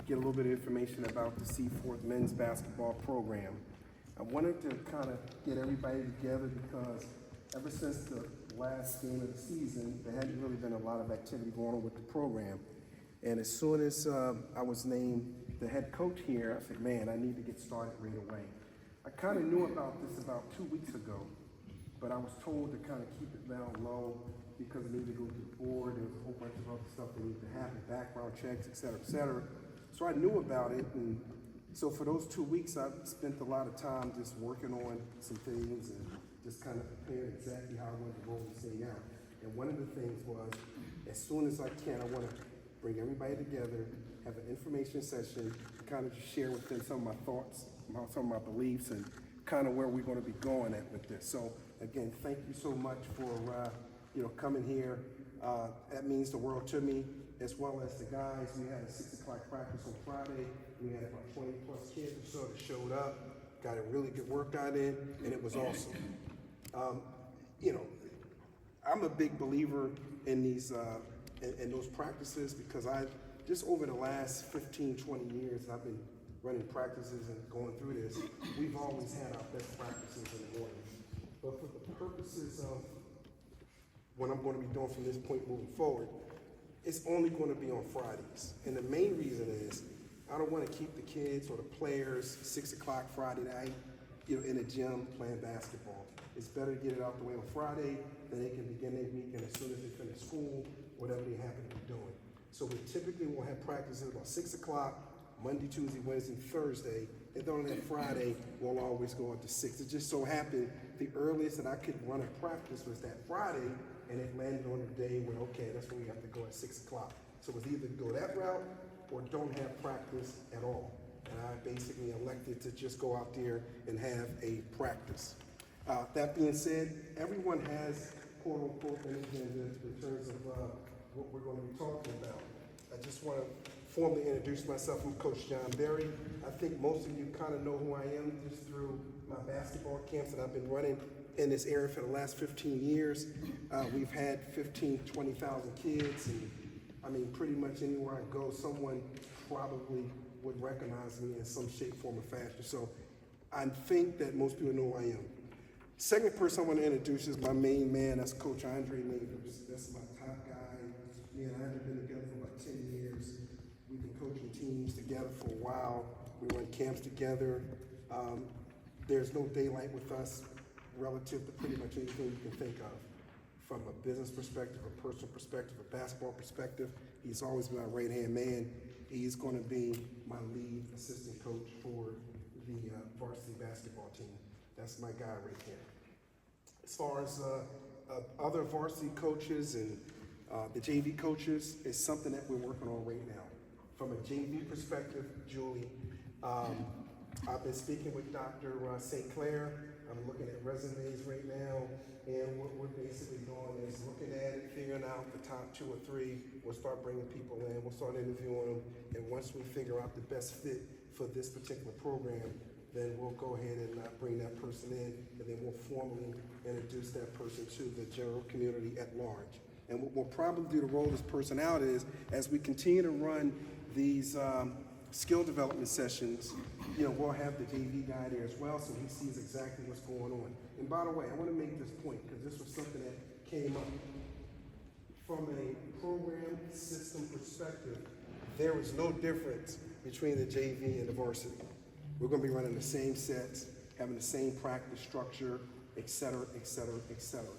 get a little bit of information about the Seaforth men's basketball program. I wanted to kind of get everybody together because ever since the last game of the season, there hadn't really been a lot of activity going on with the program. And as soon as I was named the head coach here, I said, man, I need to get started right away. I kind of knew about this about 2 weeks ago, but I was told to kind of keep it down low because it needed to go to the board. There was a whole bunch of other stuff that needed to happen, background checks, et cetera, et cetera. So I knew about it, and so for those 2 weeks, I spent a lot of time just working on some things and just kind of preparing exactly how I wanted to roll this thing out. And one of the things was, as soon as I can, I want to bring everybody together, have an information session, kind of just share with them some of my thoughts, some of my beliefs, and kind of where we're going to be going at with this. So again, thank you so much for coming here. That means the world to me, as well as the guys. We had a 6 o'clock practice on Friday. We had about 20 plus kids or so that showed up, got a really good workout in, and it was awesome. I'm a big believer in these in those practices because I just over the last 15, 20 years I've been running practices and going through this. We've always had our best practices in the morning. But for the purposes of what I'm going to be doing from this point moving forward, it's only going to be on Fridays. And the main reason is I don't want to keep the kids or the players 6 o'clock Friday night, in the gym playing basketball. It's better to get it out the way on Friday, then they can begin their weekend as soon as they finish school, whatever they happen to be doing. So we typically will have practices about 6 o'clock, Monday, Tuesday, Wednesday, Thursday, and then on that Friday, we'll always go up to 6. It just so happened the earliest that I could run a practice was that Friday, and it landed on the day when, okay, that's when we have to go at 6 o'clock. So it's either go that route or don't have practice at all. And I basically elected to just go out there and have a practice. That being said, everyone has quote unquote an agenda in terms of what we're going to be talking about. I just want to formally introduce myself. I'm Coach John Berry. I think most of you kind of know who I am just through my basketball camps that I've been running in this area for the last 15 years. We've had 15, 20,000 kids, and I mean, pretty much anywhere I go, someone probably would recognize me in some shape, form, or fashion. So I think that most people know who I am. Second person I want to introduce is my main man, that's Coach Andre Neighbors. That's my top guy. Me and Andre have been together for about 10 years. We've been coaching teams together for a while. We run camps together. There's no daylight with us relative to pretty much anything you can think of. From a business perspective, a personal perspective, a basketball perspective, he's always been my right-hand man. He's going to be my lead assistant coach for the varsity basketball team. That's my guy right here. As far as other varsity coaches and the JV coaches, it's something that we're working on right now. From a JV perspective, Julie, I've been speaking with Dr. St. Clair. I'm looking at resumes right now, and what we're basically doing is looking at it, figuring out the top 2 or 3. We'll start bringing people in, we'll start interviewing them, and once we figure out the best fit for this particular program, then we'll go ahead and bring that person in, and then we'll formally introduce that person to the general community at large. And what we'll probably do to roll this person out is, as we continue to run these skill development sessions, we'll have the JV guy there as well, so he sees exactly what's going on. And by the way, I want to make this point because this was something that came up. From a program system perspective, there is no difference between the JV and the varsity. We're going to be running the same sets, having the same practice structure, et cetera, et cetera, et cetera.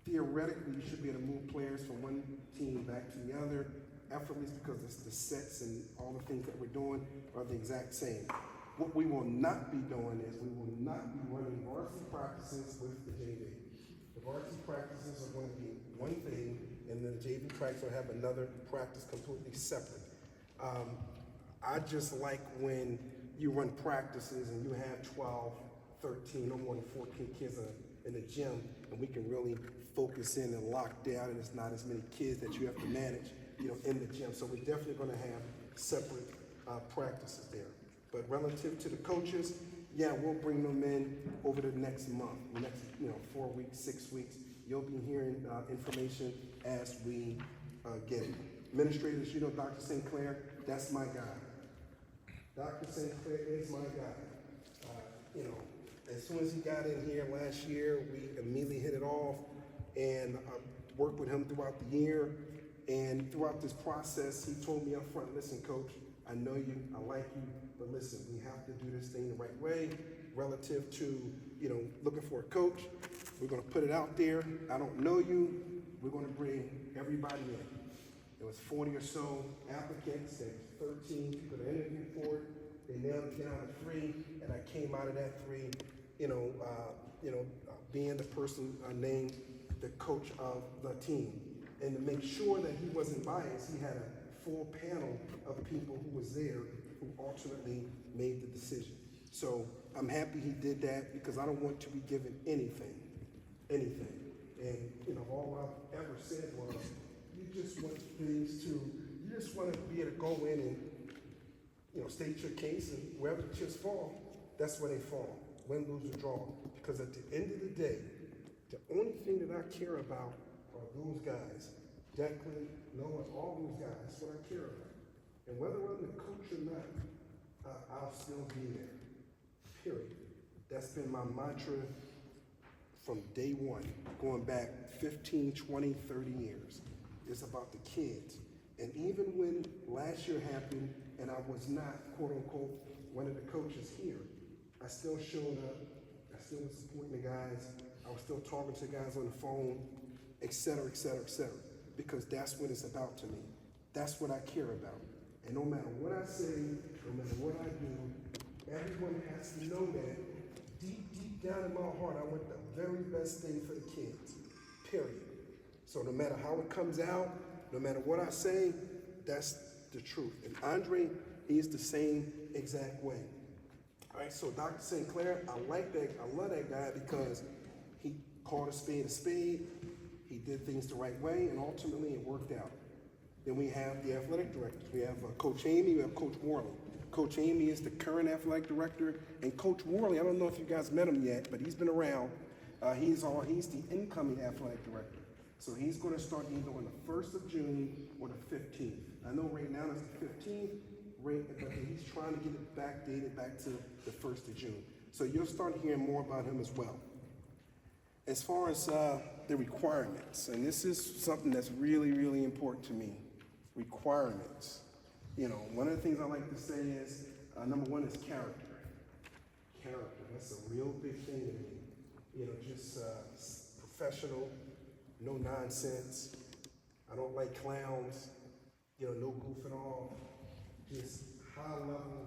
Theoretically, you should be able to move players from one team back to the other effortlessly because the sets and all the things that we're doing are the exact same. What we will not be doing is we will not be running varsity practices with the JV. The varsity practices are going to be one thing, and then the JV practice will have another practice completely separate. I just like when you run practices and you have 12, 13, no more than 14 kids in the gym, and we can really focus in and lock down, and it's not as many kids that you have to manage, in the gym. So we're definitely going to have separate practices there. But relative to the coaches, yeah, we'll bring them in over the next month, the next 4 weeks, 6 weeks. You'll be hearing information as we get it. Administrators, you know Dr. St. Clair, that's my guy. Dr. St. Clair is my guy. You know, as soon as he got in here last year, we immediately hit it off, and I worked with him throughout the year. And throughout this process, he told me up front, listen, Coach, I know you, I like you, but listen, we have to do this thing the right way relative to, you know, looking for a coach. We're gonna put it out there. I don't know you. We're gonna bring everybody in. There was 40 or so applicants. There was 13 people that interviewed for it. They nailed it down to 3, and I came out of that 3, being the person named the coach of the team. And to make sure that he wasn't biased, he had a full panel of people who was there who ultimately made the decision. So I'm happy he did that because I don't want to be given anything. And, you know, all I've ever said was, you just want to be able to go in and, you know, state your case, and wherever the chips fall, that's where they fall, win, lose, or draw. Because at the end of the day, the only thing that I care about are those guys, Declan, Noah, all those guys. That's what I care about. And whether I'm the coach or not, I'll still be there, period. That's been my mantra from day one, going back 15, 20, 30 years. It's about the kids. And even when last year happened and I was not, quote unquote, one of the coaches here, I still showed up, I still was supporting the guys, I was still talking to the guys on the phone, et cetera, et cetera, et cetera. Because that's what it's about to me. That's what I care about. And no matter what I say, no matter what I do, everyone has to know that deep down in my heart, I want the very best thing for the kids, period. So no matter how it comes out, no matter what I say, that's the truth. And Andre, he's the same exact way. All right, so Dr. St. Clair, I love that guy because he called a spade. He did things the right way, and ultimately it worked out. Then we have the athletic directors. We have Coach Amy, we have Coach Worley. Coach Amy is the current athletic director, and Coach Worley, I don't know if you guys met him yet, but he's been around. He's the incoming athletic director. So he's going to start either on the 1st of June or the 15th. I know right now it's the 15th, but he's trying to get it backdated back to the 1st of June. So you'll start hearing more about him as well. As far as the requirements, and this is something that's really, really important to me, requirements. You know, one of the things I like to say is, number one is character. Character, that's a real big thing to me. You know, just professional, no nonsense. I don't like clowns, you know, no goofing off. Just high level,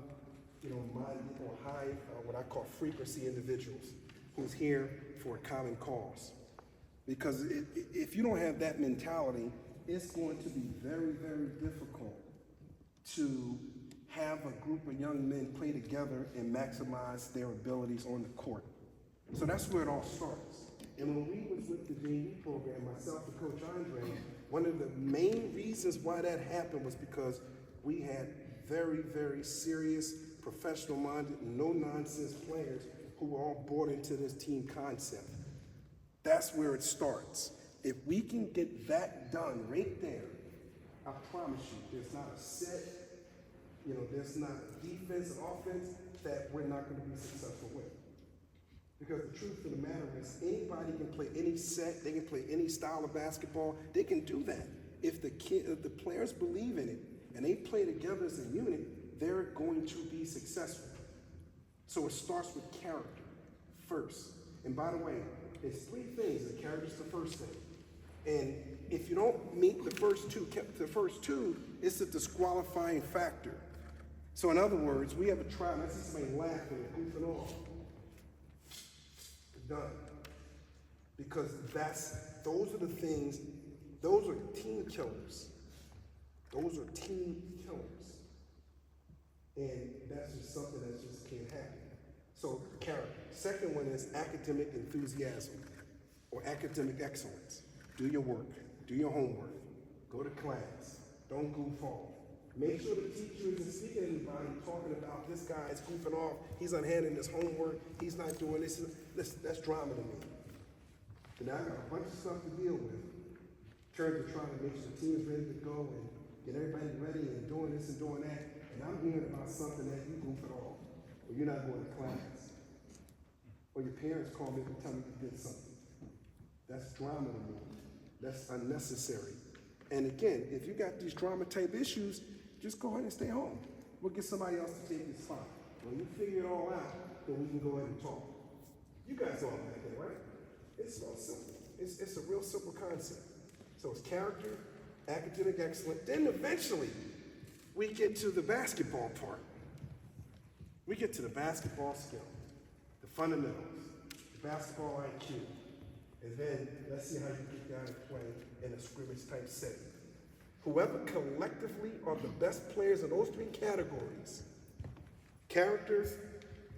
you know, minded or high, what I call frequency individuals who's here for a common cause. Because if you don't have that mentality, it's going to be very, very difficult to have a group of young men play together and maximize their abilities on the court. So that's where it all starts. And when we was with the JV program, myself and Coach Andre, one of the main reasons why that happened was because we had very, very serious, professional-minded, no-nonsense players who were all bought into this team concept. That's where it starts. If we can get that done right there, I promise you, there's not a set, you know, there's not a defense and offense that we're not going to be successful with. Because the truth of the matter is, anybody can play any set, they can play any style of basketball, they can do that. If the players believe in it and they play together as a unit, they're going to be successful. So it starts with character first. And by the way, it's 3 things. The character's the first thing. And if you don't meet the first two, it's a disqualifying factor. So in other words, we have a trial. I see somebody laughing and goofing off. Done. Because those are the things, those are team killers. Those are team killers. And that's just something that just can't happen. So character. Second one is academic enthusiasm or academic excellence. Do your work, do your homework, go to class, don't goof off. Make sure the teacher isn't speaking to anybody talking about this guy's goofing off, he's unhanding his homework, he's not doing this. That's drama to me. So now I got a bunch of stuff to deal with in terms of trying to make sure the team is ready to go and get everybody ready and doing this and doing that, and I'm hearing about something that you goof at all, or you're not going to class, or your parents call me and tell me you did something. That's drama to me. That's unnecessary. And again, if you got these drama type issues, just go ahead and stay home. We'll get somebody else to take your spot. When you figure it all out, then we can go ahead and talk. You guys all like that, right? It's so simple. It's a real simple concept. So it's character, academic excellence. Then eventually, we get to the basketball part. We get to the basketball skill, the fundamentals, the basketball IQ. And then let's see how you get down and play in a scrimmage type setting. Whoever collectively are the best players in those three categories, characters,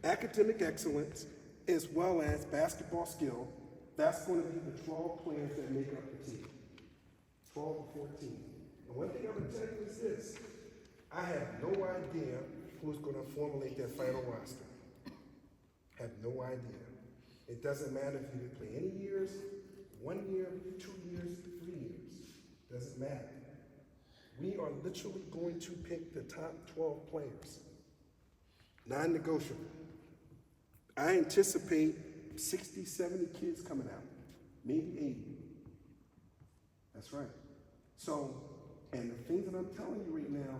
academic excellence, as well as basketball skill, that's going to be the 12 players that make up the team. 12 or 14. And one thing I'm going to tell you is this. I have no idea who's going to formulate that final roster. Have no idea. It doesn't matter if you play any years, 1 year, 2 years, 3 years. Doesn't matter. We are literally going to pick the top 12 players. Non-negotiable. I anticipate 60, 70 kids coming out, maybe 80. That's right. So, and the things that I'm telling you right now,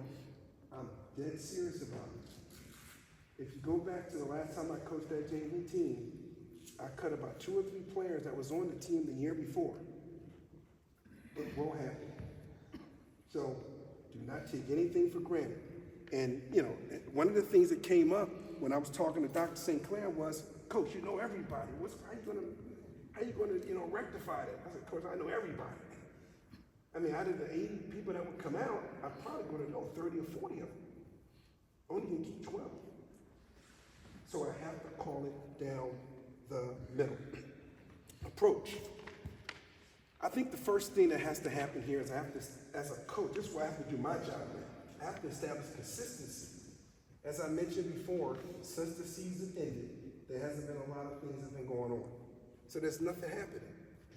I'm dead serious about it. If you go back to the last time I coached that JV team, I cut about 2 or 3 players that was on the team the year before. It will happen. So, do not take anything for granted. And, you know, one of the things that came up when I was talking to Dr. St. Clair was, Coach, you know everybody. How you gonna, rectify that? I said, Coach, I know everybody. I mean, out of the 80 people that would come out, I'm probably gonna know 30 or 40 of them. Only gonna keep 12. So I have to call it down the middle. Approach. I think the first thing that has to happen here is I have to, as a coach, this is where I have to do my job now. I have to establish consistency. As I mentioned before, since the season ended, there hasn't been a lot of things that have been going on. So there's nothing happening,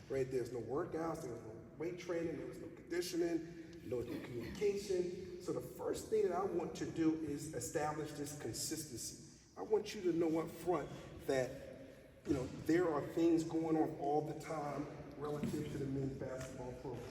right? There's no workouts, there's no weight training, there was no conditioning, no communication. So the first thing that I want to do is establish this consistency. I want you to know up front that, there are things going on all the time relative to the men's basketball program.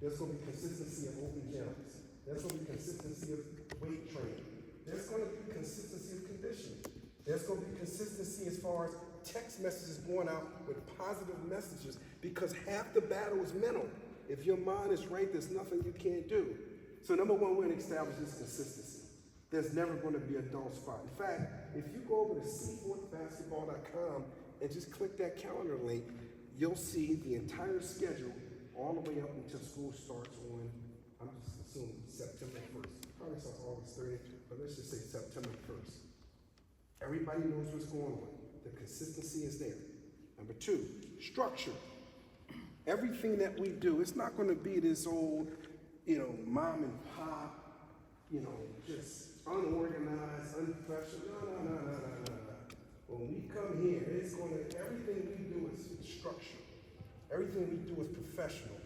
There's going to be consistency of open gyms. There's going to be consistency of weight training. There's going to be consistency of conditioning. There's going to be consistency as far as text messages going out with positive messages, because half the battle is mental. If your mind is right, there's nothing you can't do. So number one, we're going to establish this consistency. There's never going to be a dull spot. In fact, if you go over to seaforthbasketball.com and just click that calendar link, you'll see the entire schedule all the way up until school starts on, I'm just assuming, September 1st. Probably starts August 30th, but let's just say September 1st. Everybody knows what's going on. The consistency is there. Number 2, structure. Everything that we do, it's not going to be this old, mom and pop, just unorganized, unprofessional. No. When we come here, everything we do is structured. Everything we do is professional.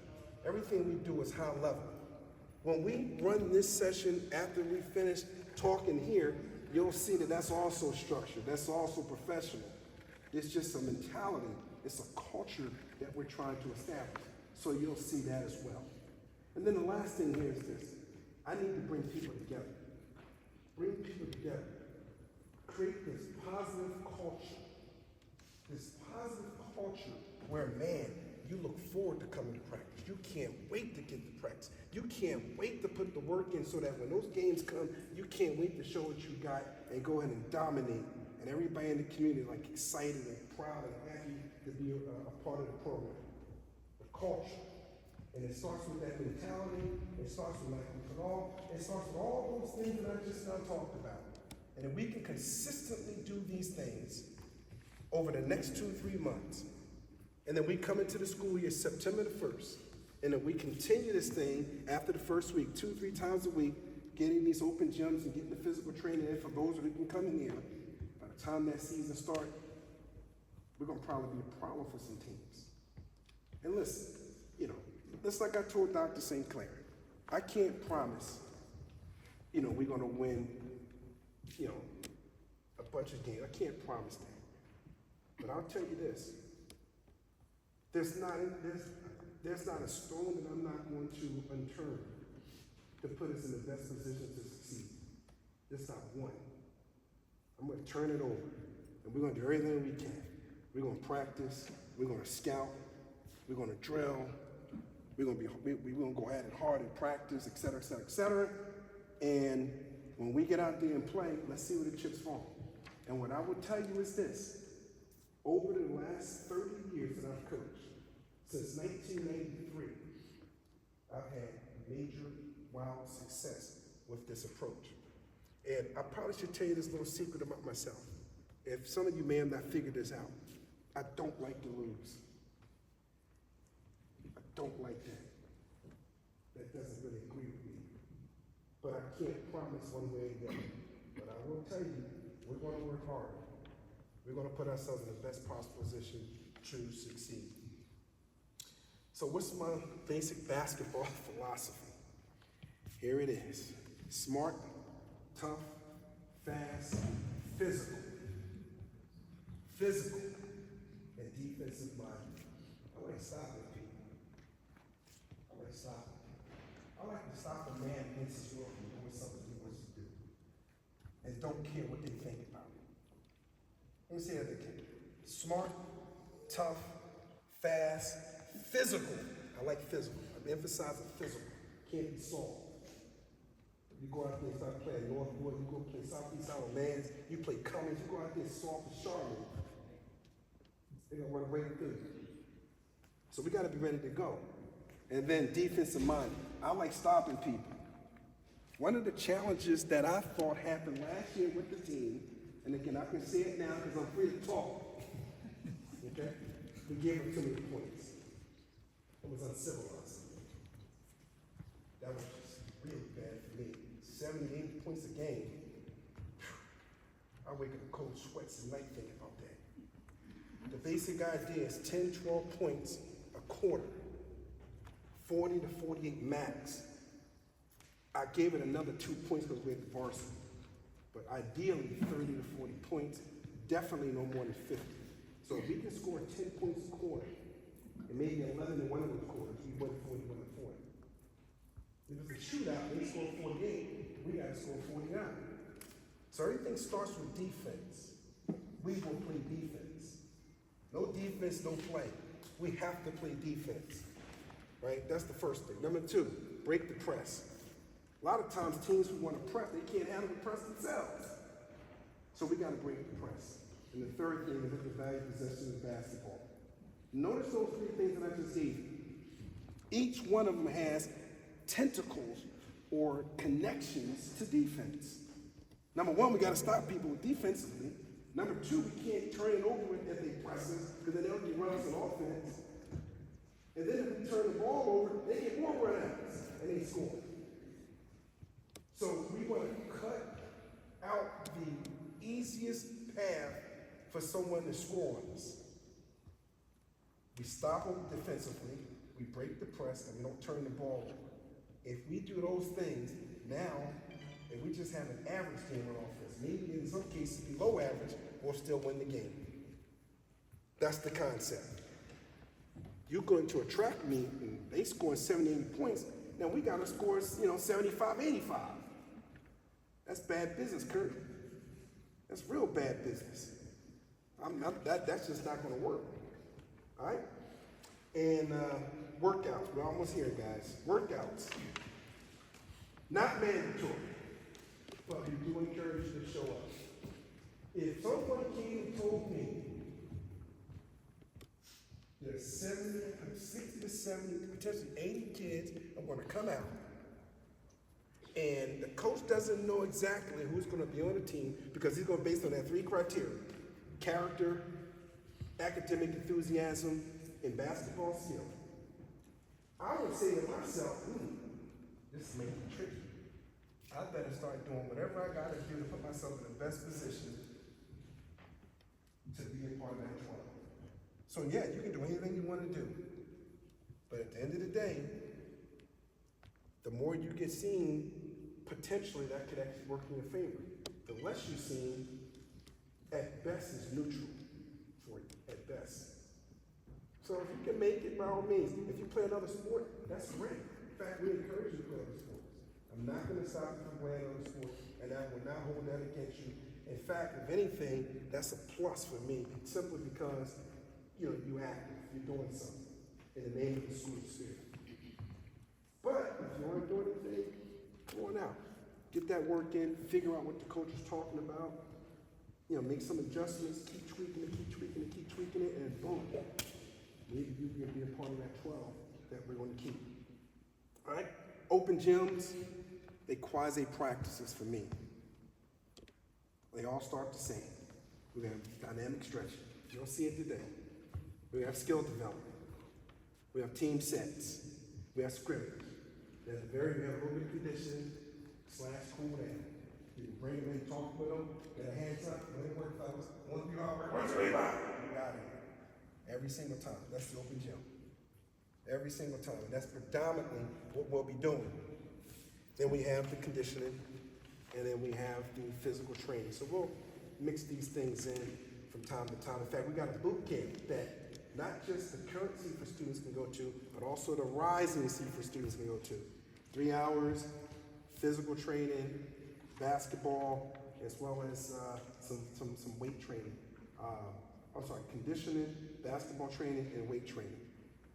Everything we do is high level. When we run this session after we finish talking here, you'll see that that's also structured. That's also professional. It's just a mentality. It's a culture that we're trying to establish. So you'll see that as well. And then the last thing here is this. I need to bring people together. Bring people together. Create this positive culture. This positive culture where, man, you look forward to coming to practice. You can't wait to get to practice. You can't wait to put the work in so that when those games come, you can't wait to show what you got and go ahead and dominate. And everybody in the community is excited and proud and happy to be a part of the program. The culture. And it starts with that mentality. It starts with it starts with all those things that I just now talked about. And if we can consistently do these things over the next 2-3 months, and then we come into the school year September the 1st, and then we continue this thing after the first week, 2-3 times a week, getting these open gyms and getting the physical training in for those who can come in here. By the time that season starts, we're going to probably be a problem for some teams. And listen, just like I told Dr. St. Clair, I can't promise, we're gonna win, a bunch of games. I can't promise that. But I'll tell you this, there's not a stone that I'm not going to unturn to put us in the best position to succeed. There's not one. I'm going to turn it over, and we're going to do everything we can. We're going to practice. We're going to scout. We're going to drill. We're going to go at it hard in practice, et cetera, et cetera, et cetera. And when we get out there and play, let's see where the chips fall. And what I will tell you is this: over the last 30 years that I've coached, since 1993, I've had major, wild success with this approach. And I probably should tell you this little secret about myself. If some of you may have not figured this out, I don't like to lose. I don't like that. That doesn't really agree with me. But I can't promise one way or the other. But I will tell you, we're going to work hard. We're going to put ourselves in the best possible position to succeed. So what's my basic basketball philosophy? Here it is. Smart, tough, fast, physical. Physical and defensive minded. I like stopping people. I like stopping. I like to stop a man against his will from doing something he wants to do. And don't care what they think about it. Let me say that again. Smart, tough, fast, physical. I like physical. I'm emphasizing physical. Can't be soft. You go out there and start playing Northwood, you go play Southeast Alabama, you play Cummings, you go out there soft and Charlotte. They're gonna run right through you. So we gotta be ready to go. And then defensive minded. I like stopping people. One of the challenges that I thought happened last year with the team, and again, I can say it now because I'm free to talk. Okay? We gave them too many points. It was uncivilized. That was just really bad for me. 70, 80 points a game. I wake up cold sweats at night thinking about that. The basic idea is 10, 12 points a quarter. 40 to 48 max. I gave it another 2 points because we had the varsity. But ideally, 30 to 40 points, definitely no more than 50. So if we can score 10 points a quarter, and maybe 11 in one of those quarters, we won 41 to 40. If it's a shootout, they score 48, we gotta score 49. So everything starts with defense. We will play defense. No defense, no play. We have to play defense, right? That's the first thing. Number two, break the press. A lot of times teams who want to press, they can't handle the press themselves. So we gotta break the press. And the third thing is the value possession of basketball. Notice those three things that I just gave you. Each one of them has tentacles or connections to defense. Number one, we got to stop people defensively. Number two, we can't turn it over if they press us because then they'll get runs on offense. And then if we turn the ball over, they get more runouts and they score. So we want to cut out the easiest path for someone to score on us. We stop them defensively, we break the press, and we don't turn the ball over. If we do those things, now, if we just have an average game on offense, maybe in some cases below average, we'll still win the game. That's the concept. You're going to a track meet, and they scoring 78 points. Now we got to score, 75, 85. That's bad business, Kurt. That's real bad business. That's just not going to work. All right? And workouts. We're almost here, guys. Workouts. Not mandatory, but we do encourage you to show up. If someone came and told me there's 60 to 70, potentially 80 kids are going to come out, and the coach doesn't know exactly who's going to be on the team because he's going to based on that three criteria: character, academic enthusiasm, and basketball skill. I would say to myself, this may be tricky. I better start doing whatever I got to do to put myself in the best position to be a part of that 12. So yeah, you can do anything you want to do. But at the end of the day, The more you get seen, potentially that could actually work in your favor. The less you're seen, at best is neutral for you, at best. So if you can make it, by all means. If you play another sport, that's great. In fact, we encourage you to play other sports. I'm not going to stop you from playing other sports, and I will not hold that against you. In fact, if anything, that's a plus for me, simply because you're active, you're doing something in the name of the school spirit. But if you aren't doing anything, come on out. Get that work in, figure out what the coach is talking about, make some adjustments, keep tweaking it, and boom. Maybe you can be a part of that 12 that we're going to keep. All right? Open gyms, they quasi-practices for me. They all start the same. We have dynamic stretching. You don't see it today. We have skill development. We have team sets. We have scrimmage. We have a little bit of conditioning / cool down. You can bring them in, talk with them, get a hands up, let it work, fellas. Once you all work, once you got it. Every single time. That's the open gym. Every single time. And that's predominantly what we'll be doing. Then we have the conditioning, and then we have the physical training. So we'll mix these things in from time to time. In fact, we got a boot camp that not just the current Seaforth students can go to, but also the rising Seaforth students can go to. 3 hours, physical training, basketball, as well as some weight training. Conditioning, basketball training, and weight training.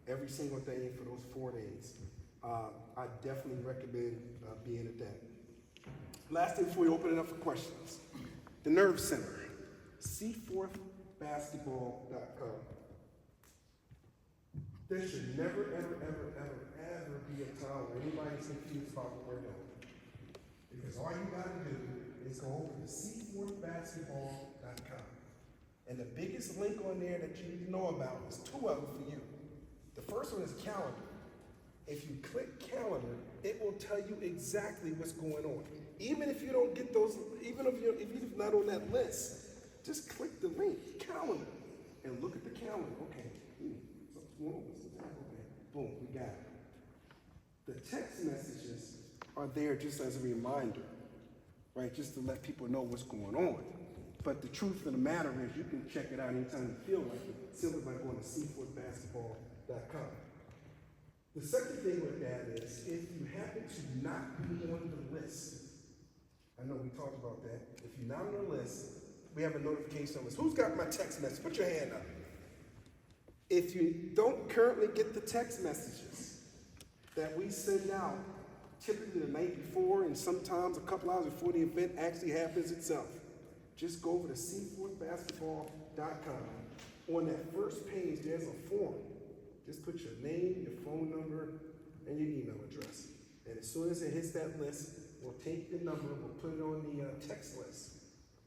Every single day for those 4 days. I definitely recommend being at that. Last thing before we open it up for questions. The Nerve Center, seaforthbasketball.com. There should never, ever be a time where anybody's confused about what we're doing. Because all you gotta do is go over to seaforthbasketball.com. And the biggest link on there that you need to know about is 2 of them for you. The first one is calendar. If you click calendar, it will tell you exactly what's going on. Even if you don't get those, even if you're not on that list, just click the link, calendar, and look at the calendar. Okay, something's going on. Okay, boom, we got it. The text messages are there just as a reminder, right? Just to let people know what's going on. But the truth of the matter is you can check it out anytime you feel like it, simply by going to seaforthbasketball.com. The second thing with that is, if you happen to not be on the list, I know we talked about that. If you're not on the list, we have a notification list. Who's got my text message? Put your hand up. If you don't currently get the text messages that we send out, typically the night before and sometimes a couple hours before the event actually happens itself, just go over to seaforthbasketball.com. On that first page, there's a form. Just put your name, your phone number, and your email address. And as soon as it hits that list, we'll take the number, we'll put it on the text list.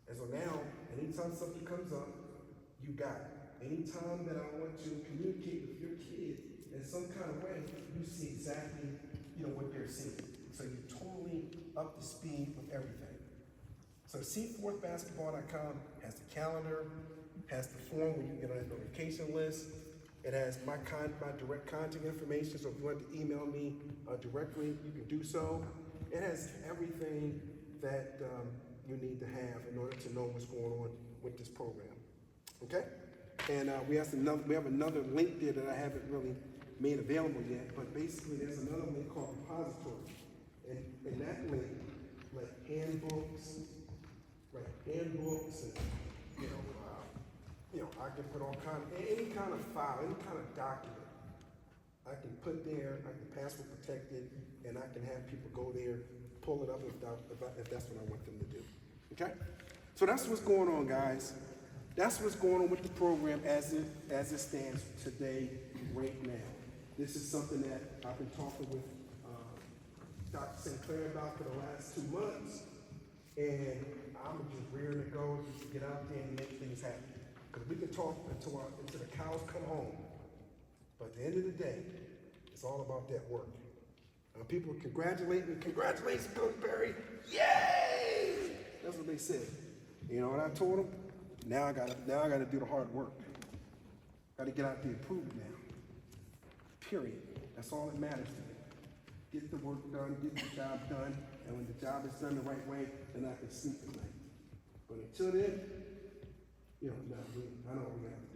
And so now, anytime something comes up, you got it. Anytime that I want to communicate with your kid in some kind of way, you see exactly, what they're seeing. So you're totally up to speed with everything. So seaforthbasketball.com has the calendar, has the form where you get on a notification list. It has my direct contact information, so if you want to email me directly, you can do so. It has everything that you need to have in order to know what's going on with this program. Okay? And we have another link there that I haven't really made available yet, but basically there's another link called repository. And that link, like handbooks, and I can put any kind of file, any kind of document, I can put there, I can password protect it, and I can have people go there, pull it up if that's what I want them to do. Okay? So that's what's going on, guys. That's what's going on with the program as it stands today, right now. This is something that I've been talking with Dr. St. Clair about for the last 2 months, and I'm just rearing to go, just to get out there and make things happen. Because we can talk until the cows come home. But at the end of the day, it's all about that work. People congratulate me. Congratulations, Coach Barry. Yay! That's what they said. You know what I told them? Now I gotta do the hard work. Gotta get out there and prove it now. Period. That's all that matters to me. get the work done, get the job done, and when the job is done the right way, then I can sleep at night. But until then, no, I know what we're gonna have to